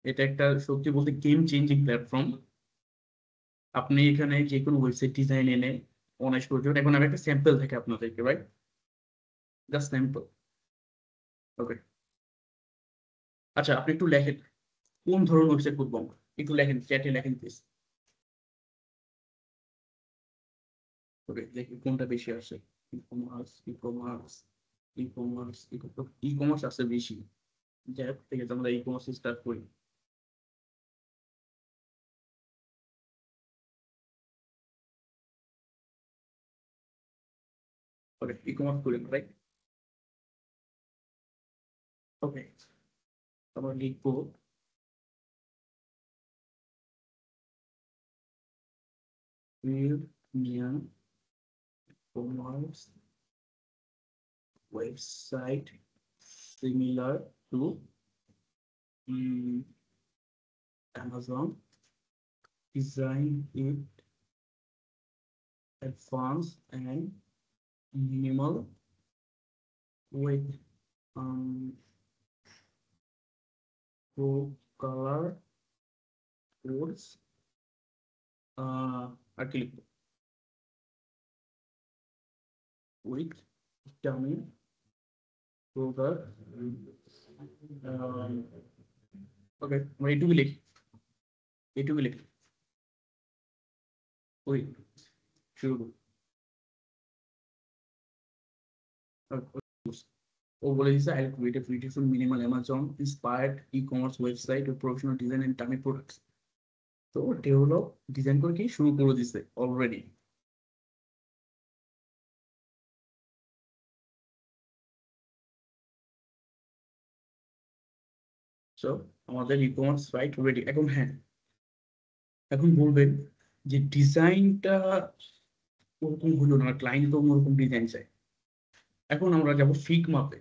এটা একটা সত্যি বলতে গেম চেঞ্জিং প্ল্যাটফর্ম। আপনি এখানে যে কোনো ওয়েবসাইট ডিজাইন এনে অনায়াস করে দেবেন। এখন আমি একটা স্যাম্পল থেকে আপনাদেরকে, রাইট, জাস্ট স্যাম্পল। ওকে, আচ্ছা আপনি একটু লেখেন কোন ধরনের ওয়েবসাইট করবো আমরা, একটু লেখেন, চ্যাটে লেখেন প্লিজ। ওকে, দেখি কোনটা বেশি আসে। E commerce, e commerce, e commerce, e commerce আছে বেশি। যাই হোক, ঠিক আছে, আমরা ই কমার্স স্টার্ট করি। ওকে, ই কমার্স করি, রাইট। ওকে, আমরা লিখবো premium commerce website similar to Amazon. Design it advanced and minimal with pro color codes. আর কি লিখবো? With dummy product. ওকে, আমরা এইটুকু লিখি, এইটুকু লিখি। ওই শুরু করি। ও বলে দিচ্ছে I have created a beautiful minimal Amazon inspired e-commerce website with professional design and dummy products. তো ডেভেলপ ডিজাইন করে কি শুরু করে দিছে অলরেডি। সো আমাদের ই-কমার্স সাইট রেডি। এখন হ্যাঁ, এখন বলবেন যে ডিজাইনটা ওরকম হলো না, ক্লায়েন্ট তো ওরকম ডিজাইন চাই। এখন আমরা যাবো ফিগমাতে।